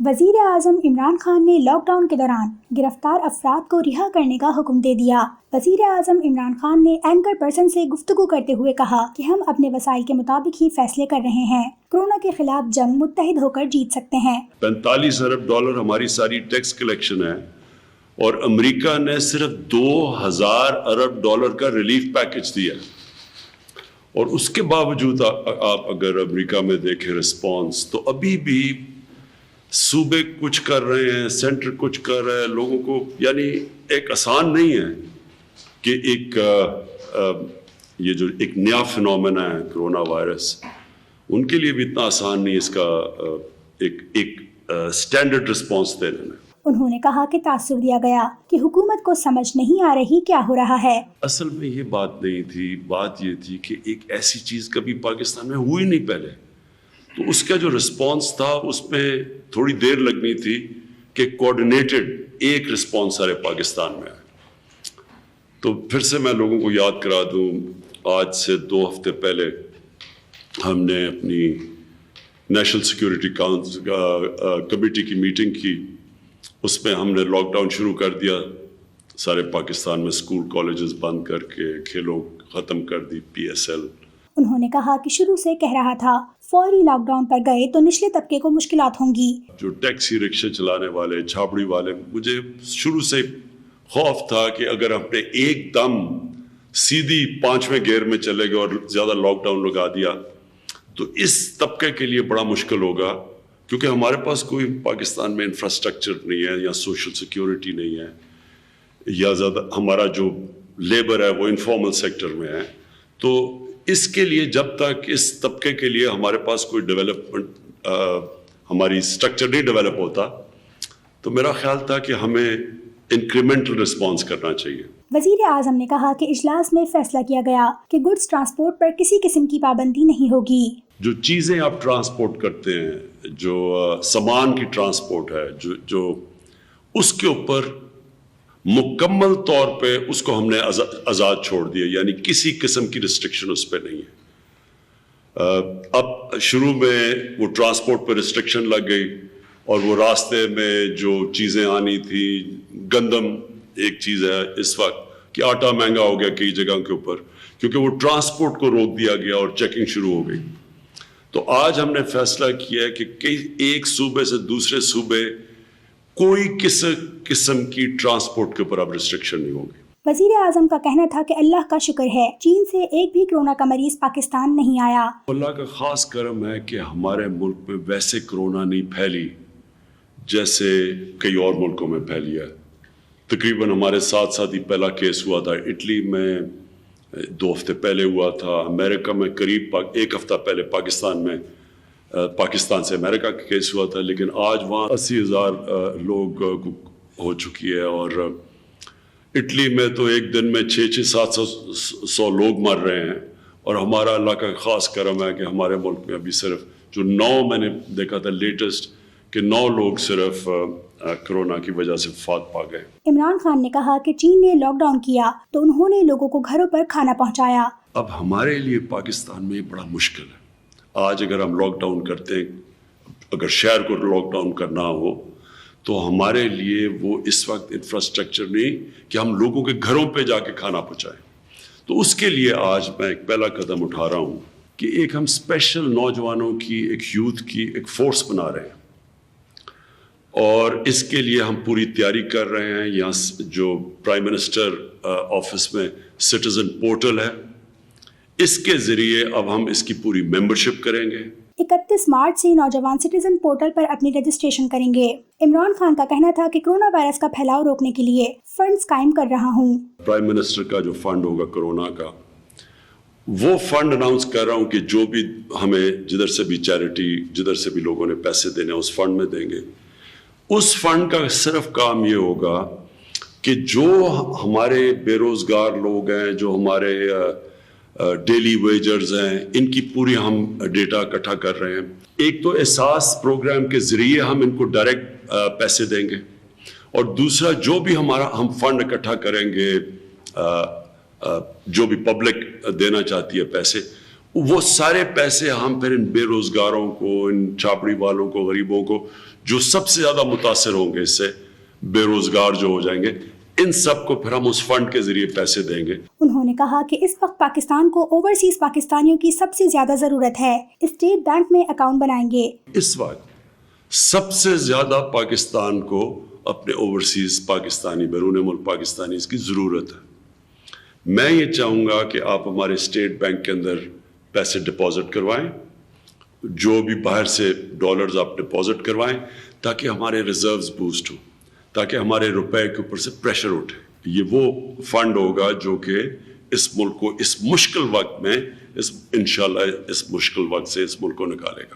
وزیر اعظم عمران خان نے lock down کے دوران گرفتار افراد کو رہا کرنے کا حکم دے دیا۔ وزیر اعظم عمران خان نے اینکر پرسن سے گفتگو کرتے ہوئے کہا کہ ہم اپنے وسائل کے مطابق ہی فیصلے کر رہے ہیں، کورونا کے خلاف جنگ متحد ہو کر جیت سکتے ہیں۔ 45 ارب ڈالر ہماری ساری ٹیکس کلیکشن ہے اور امریکہ نے صرف 2000 ارب ڈالر کا ریلیف پیکج دیا، اور اس کے باوجود آپ اگر امریکہ میں دیکھیں رسپانس، تو ابھی بھی صوبے کچھ کر رہے ہیں، سینٹر کچھ کر رہا ہے لوگوں کو، یعنی ایک آسان نہیں ہے کہ یہ جو ایک نیا فنومینا ہے کرونا وائرس، ان کے لیے بھی اتنا آسان نہیں اس کا ایک سٹینڈرڈ رسپانس دے لینا۔ انہوں نے کہا کہ تاثر دیا گیا کہ حکومت کو سمجھ نہیں آ رہی کیا ہو رہا ہے۔ اصل میں یہ بات نہیں تھی، بات یہ تھی کہ ایک ایسی چیز کبھی پاکستان میں ہوئی نہیں پہلے، تو اس کا جو رسپانس تھا اس میں تھوڑی دیر لگنی تھی کہ کوآرڈینیٹڈ ایک رسپانس سارے پاکستان میں آئے۔ تو پھر سے میں لوگوں کو یاد کرا دوں، آج سے 2 ہفتے پہلے ہم نے اپنی نیشنل سیکیورٹی کمیٹی کی میٹنگ کی، اس میں ہم نے لاک ڈاؤن شروع کر دیا سارے پاکستان میں، اسکول کالجز بند کر کے، کھیلوں ختم کر دی، PSL۔ انہوں نے کہا کہ شروع سے کہہ رہا تھا فوری لاک ڈاؤن پر گئے تو نچلے طبقے کو مشکلات ہوں گی۔ جو ٹیکسی رکشے چلانے والے، جھاپڑی والے، مجھے شروع سے خوف تھا کہ اگر ہم نے ایک دم سیدھی 5ویں گیئر میں چلے گئے اور زیادہ لاک ڈاؤن لگا دیا تو اس طبقے کے لیے بڑا مشکل ہوگا، کیونکہ ہمارے پاس کوئی پاکستان میں انفراسٹرکچر نہیں ہے، یا سوشل سیکیورٹی نہیں ہے، یا زیادہ ہمارا جو لیبر ہے وہ انفارمل سیکٹر میں ہے۔ تو اس کے لیے جب تک اس طبقے کے لیے ہمارے پاس کوئی ڈیولپمنٹ، ہماری اسٹرکچر نہیں ڈیولپ ہوتا، تو میرا خیال تھا کہ ہمیں انکریمنٹل رسپانس کرنا چاہیے۔ وزیر اعظم نے کہا کہ اجلاس میں فیصلہ کیا گیا کہ گڈز ٹرانسپورٹ پر کسی قسم کی پابندی نہیں ہوگی۔ جو چیزیں آپ ٹرانسپورٹ کرتے ہیں، جو سامان کی ٹرانسپورٹ ہے، جو اس کے اوپر مکمل طور پہ اس کو ہم نے آزاد چھوڑ دیا، یعنی کسی قسم کی ریسٹرکشن اس پہ نہیں ہے۔ اب شروع میں وہ ٹرانسپورٹ پہ ریسٹرکشن لگ گئی، اور وہ راستے میں جو چیزیں آنی تھی، گندم ایک چیز ہے اس وقت کہ آٹا مہنگا ہو گیا کئی جگہوں کے اوپر، کیونکہ وہ ٹرانسپورٹ کو روک دیا گیا اور چیکنگ شروع ہو گئی۔ تو آج ہم نے فیصلہ کیا ہے کہ ایک صوبے سے دوسرے صوبے کوئی قسم کی ٹرانسپورٹ کے اوپر اب ریسٹرکشن نہیں ہوگی۔ وزیر اعظم کا کہنا تھا کہ اللہ کا شکر ہے چین سے ایک بھی کورونا کا مریض پاکستان نہیں آیا۔ اللہ کا خاص کرم ہے کہ ہمارے ملک میں ویسے کورونا نہیں پھیلی جیسے کئی اور ملکوں میں پھیلی ہے۔ تقریباً ہمارے ساتھ ہی پہلا کیس ہوا تھا اٹلی میں، 2 ہفتے پہلے ہوا تھا امریکہ میں، قریب 1 ہفتہ پہلے پاکستان سے امریکہ کا کیس ہوا تھا، لیکن آج وہاں 80,000 لوگ ہو چکی ہے، اور اٹلی میں تو ایک دن میں 600-700 لوگ مر رہے ہیں، اور ہمارا اللہ کا خاص کرم ہے کہ ہمارے ملک میں ابھی صرف جو 9 میں نے دیکھا تھا لیٹسٹ کہ 9 لوگ صرف کرونا کی وجہ سے وفات پا گئے۔ عمران خان نے کہا کہ چین نے لاک ڈاؤن کیا تو انہوں نے لوگوں کو گھروں پر کھانا پہنچایا۔ اب ہمارے لیے پاکستان میں بڑا مشکل ہے، آج اگر ہم لاک ڈاؤن کرتے ہیں، اگر شہر کو لاک ڈاؤن کرنا ہو تو ہمارے لیے وہ اس وقت انفراسٹرکچر نہیں کہ ہم لوگوں کے گھروں پہ جا کے کھانا پہنچائیں۔ تو اس کے لیے آج میں ایک پہلا قدم اٹھا رہا ہوں کہ ایک ہم اسپیشل نوجوانوں کی، ایک یوتھ کی ایک فورس بنا رہے ہیں، اور اس کے لیے ہم پوری تیاری کر رہے ہیں۔ یہاں جو پرائم منسٹر آفس میں سٹیزن پورٹل ہے، اس کے ذریعے اب ہم اس کی پوری ممبرشپ کریں گے۔ 31 مارچ سے نوجوان سٹیزن پورٹل پر اپنی رجسٹریشن کریں گے۔ عمران خان کا کہنا تھا کہ کورونا وائرس کا پھیلاؤ روکنے کے لیے فنڈز قائم کر رہا ہوں۔ پرائم منسٹر کا جو فنڈ ہوگا کورونا کا، وہ فنڈ اناؤنس کر رہا ہوں کہ جو بھی ہمیں جدھر سے بھی چیریٹی، جدھر سے بھی لوگوں نے پیسے دینے اس فنڈ میں دیں گے۔ اس فنڈ کا صرف کام یہ ہوگا کہ جو ہمارے بے روزگار لوگ ہیں، جو ہمارے ڈیلی ویجرز ہیں، ان کی پوری ہم ڈیٹا اکٹھا کر رہے ہیں۔ ایک تو احساس پروگرام کے ذریعے ہم ان کو ڈائریکٹ پیسے دیں گے، اور دوسرا جو بھی ہم فنڈ اکٹھا کریں گے، جو بھی پبلک دینا چاہتی ہے پیسے، وہ سارے پیسے ہم پھر ان بے روزگاروں کو، ان چھاپڑی والوں کو، غریبوں کو جو سب سے زیادہ متاثر ہوں گے اس سے، بے روزگار جو ہو جائیں گے، ان سب کو پھر ہم اس فنڈ کے ذریعے پیسے دیں گے۔ انہوں نے کہا کہ اس وقت پاکستان کو اوورسیز پاکستانیوں کی سب سے زیادہ ضرورت ہے، اسٹیٹ بینک میں اکاؤنٹ بنائیں گے۔ اس وقت سب سے زیادہ پاکستان کو اپنے اوورسیز پاکستانی، بیرون ملک پاکستانی اس کی ضرورت ہے۔ میں یہ چاہوں گا کہ آپ ہمارے اسٹیٹ بینک کے اندر پیسے ڈپازٹ کروائیں، جو بھی باہر سے ڈالرز آپ ڈپازٹ کروائیں، تاکہ ہمارے ریزروز بوسٹ ہوں، تاکہ ہمارے روپے کے اوپر سے پریشر اٹھے۔ یہ وہ فنڈ ہوگا جو کہ اس ملک کو اس مشکل وقت میں انشاءاللہ اس مشکل وقت سے اس ملک کو نکالے گا۔